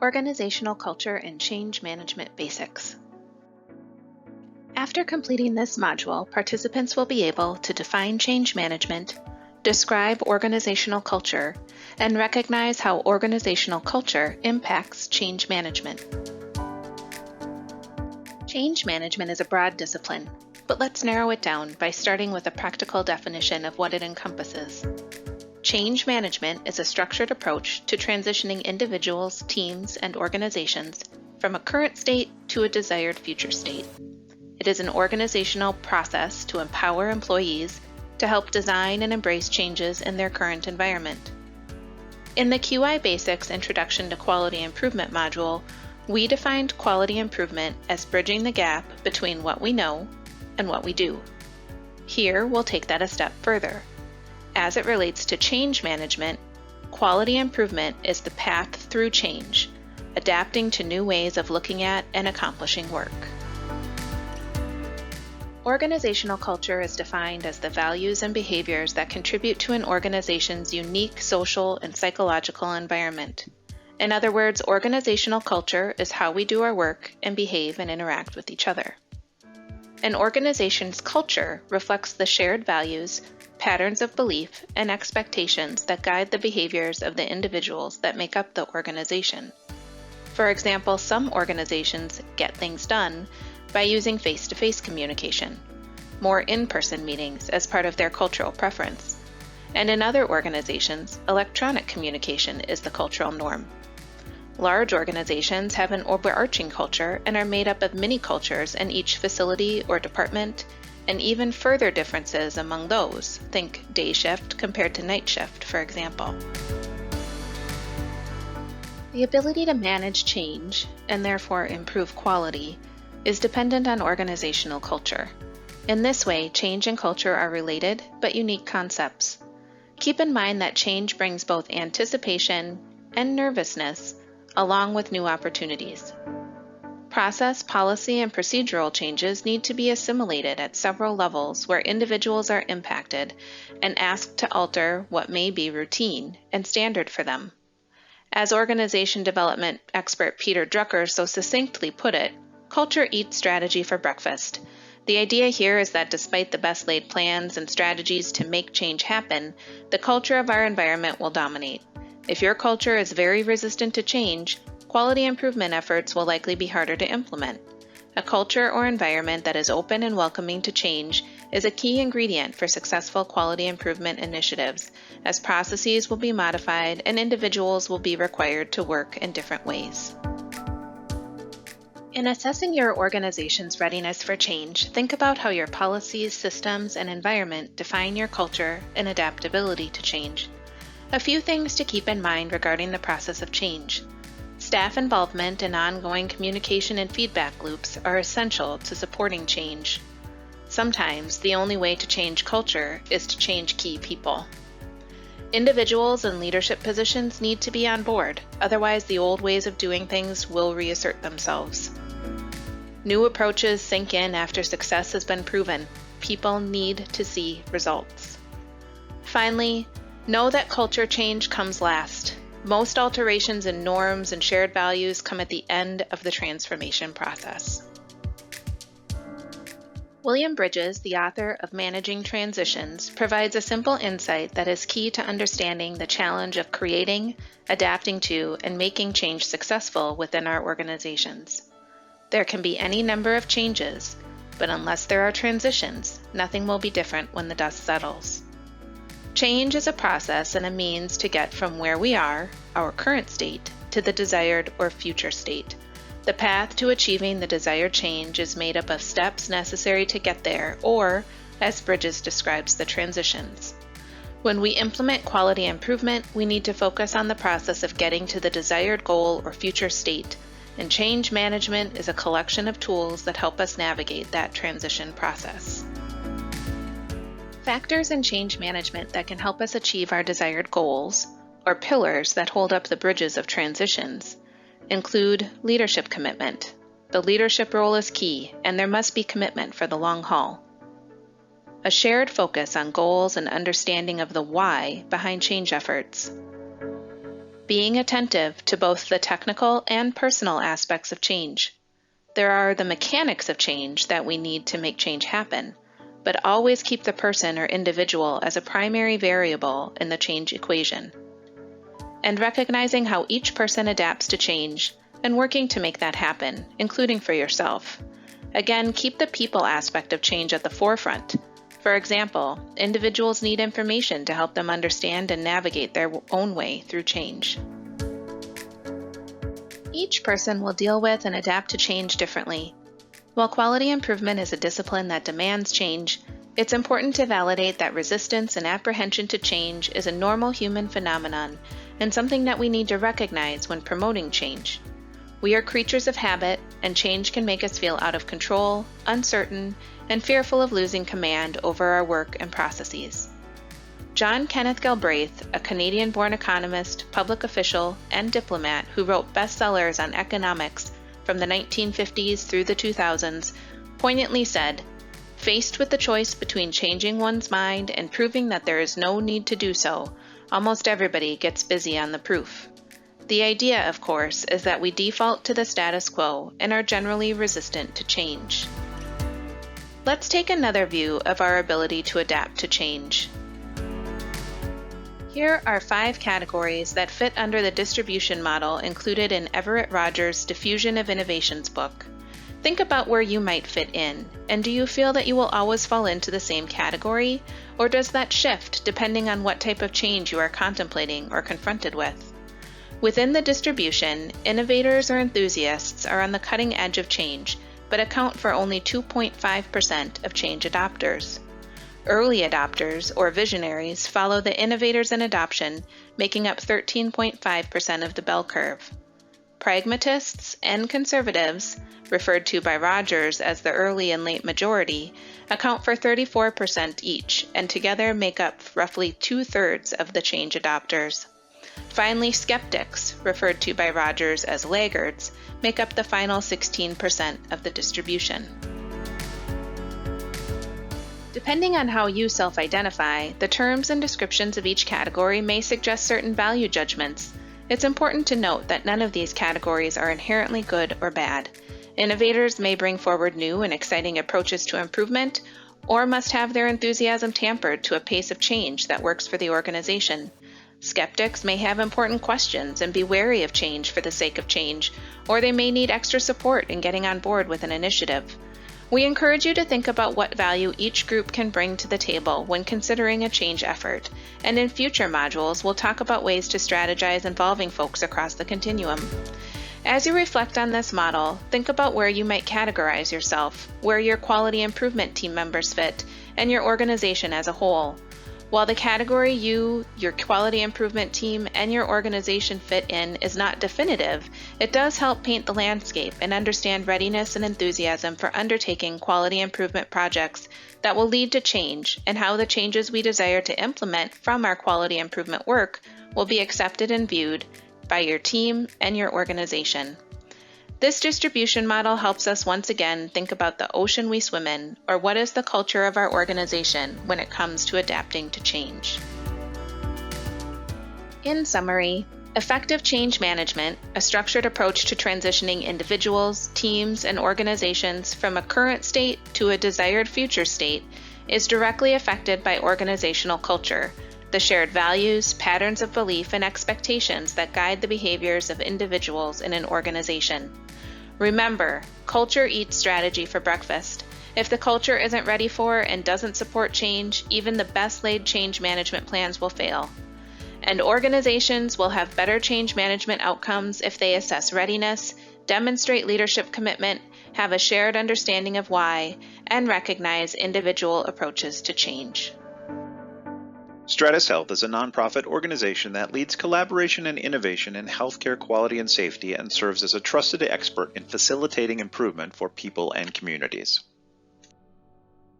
Organizational Culture and Change Management Basics. After completing this module, participants will be able to define change management, describe organizational culture, and recognize how organizational culture impacts change management. Change management is a broad discipline, but let's narrow it down by starting with a practical definition of what it encompasses. Change management is a structured approach to transitioning individuals, teams, and organizations from a current state to a desired future state. It is an organizational process to empower employees to help design and embrace changes in their current environment. In the QI Basics Introduction to Quality Improvement module, we defined quality improvement as bridging the gap between what we know and what we do. Here, we'll take that a step further. As it relates to change management, quality improvement is the path through change, adapting to new ways of looking at and accomplishing work. Organizational culture is defined as the values and behaviors that contribute to an organization's unique social and psychological environment. In other words, organizational culture is how we do our work and behave and interact with each other. An organization's culture reflects the shared values, patterns of belief, and expectations that guide the behaviors of the individuals that make up the organization. For example, some organizations get things done by using face-to-face communication, more in-person meetings as part of their cultural preference, and in other organizations, electronic communication is the cultural norm. Large organizations have an overarching culture and are made up of mini-cultures in each facility or department, and even further differences among those. Think day shift compared to night shift, for example. The ability to manage change, and therefore improve quality, is dependent on organizational culture. In this way, change and culture are related but unique concepts. Keep in mind that change brings both anticipation and nervousness, along with new opportunities. Process, policy, and procedural changes need to be assimilated at several levels where individuals are impacted and asked to alter what may be routine and standard for them. As organization development expert Peter Drucker so succinctly put it, culture eats strategy for breakfast. The idea here is that despite the best laid plans and strategies to make change happen, the culture of our environment will dominate. If your culture is very resistant to change, quality improvement efforts will likely be harder to implement. A culture or environment that is open and welcoming to change is a key ingredient for successful quality improvement initiatives, as processes will be modified and individuals will be required to work in different ways. In assessing your organization's readiness for change, think about how your policies, systems, and environment define your culture and adaptability to change. A few things to keep in mind regarding the process of change. Staff involvement and ongoing communication and feedback loops are essential to supporting change. Sometimes the only way to change culture is to change key people. Individuals in leadership positions need to be on board, otherwise the old ways of doing things will reassert themselves. New approaches sink in after success has been proven. People need to see results. Finally, know that culture change comes last. Most alterations in norms and shared values come at the end of the transformation process. William Bridges, the author of Managing Transitions, provides a simple insight that is key to understanding the challenge of creating, adapting to, and making change successful within our organizations. There can be any number of changes, but unless there are transitions, nothing will be different when the dust settles. Change is a process and a means to get from where we are, our current state, to the desired or future state. The path to achieving the desired change is made up of steps necessary to get there, or, as Bridges describes the transitions. When we implement quality improvement, we need to focus on the process of getting to the desired goal or future state, and change management is a collection of tools that help us navigate that transition process. Factors in change management that can help us achieve our desired goals, or pillars that hold up the bridges of transitions, include leadership commitment. The leadership role is key, and there must be commitment for the long haul. A shared focus on goals and understanding of the why behind change efforts. being attentive to both the technical and personal aspects of change. There are the mechanics of change that we need to make change happen, but always keep the person or individual as a primary variable in the change equation. And recognizing how each person adapts to change and working to make that happen, including for yourself. Again, keep the people aspect of change at the forefront. For example, individuals need information to help them understand and navigate their own way through change. Each person will deal with and adapt to change differently. While quality improvement is a discipline that demands change, it's important to validate that resistance and apprehension to change is a normal human phenomenon and something that we need to recognize when promoting change. We are creatures of habit, and change can make us feel out of control, uncertain, and fearful of losing command over our work and processes. John Kenneth Galbraith, a Canadian-born economist, public official, and diplomat who wrote bestsellers on economics from the 1950s through the 2000s, poignantly said, "Faced with the choice between changing one's mind and proving that there is no need to do so, almost everybody gets busy on the proof." The idea, of course, is that we default to the status quo and are generally resistant to change. Let's take another view of our ability to adapt to change. Here are 5 categories that fit under the distribution model included in Everett Rogers' Diffusion of Innovations book. Think about where you might fit in, and do you feel that you will always fall into the same category, or does that shift depending on what type of change you are contemplating or confronted with? Within the distribution, innovators or enthusiasts are on the cutting edge of change, but account for only 2.5% of change adopters. Early adopters, or visionaries, follow the innovators in adoption, making up 13.5% of the bell curve. Pragmatists and conservatives, referred to by Rogers as the early and late majority, account for 34% each, and together make up roughly 2/3 of the change adopters. Finally, skeptics, referred to by Rogers as laggards, make up the final 16% of the distribution. Depending on how you self-identify, the terms and descriptions of each category may suggest certain value judgments. It's important to note that none of these categories are inherently good or bad. Innovators may bring forward new and exciting approaches to improvement, or must have their enthusiasm tampered to a pace of change that works for the organization. Skeptics may have important questions and be wary of change for the sake of change, or they may need extra support in getting on board with an initiative. We encourage you to think about what value each group can bring to the table when considering a change effort, and in future modules we'll talk about ways to strategize involving folks across the continuum. As you reflect on this model, think about where you might categorize yourself, where your quality improvement team members fit, and your organization as a whole. While the category you, your quality improvement team, and your organization fit in is not definitive, it does help paint the landscape and understand readiness and enthusiasm for undertaking quality improvement projects that will lead to change, and how the changes we desire to implement from our quality improvement work will be accepted and viewed by your team and your organization. This distribution model helps us once again think about the ocean we swim in, or what is the culture of our organization when it comes to adapting to change. In summary, effective change management, a structured approach to transitioning individuals, teams, and organizations from a current state to a desired future state, is directly affected by organizational culture, the shared values, patterns of belief, and expectations that guide the behaviors of individuals in an organization. Remember, culture eats strategy for breakfast. If the culture isn't ready for and doesn't support change, even the best laid change management plans will fail. And organizations will have better change management outcomes if they assess readiness, demonstrate leadership commitment, have a shared understanding of why, and recognize individual approaches to change. Stratus Health is a nonprofit organization that leads collaboration and innovation in healthcare quality and safety and serves as a trusted expert in facilitating improvement for people and communities.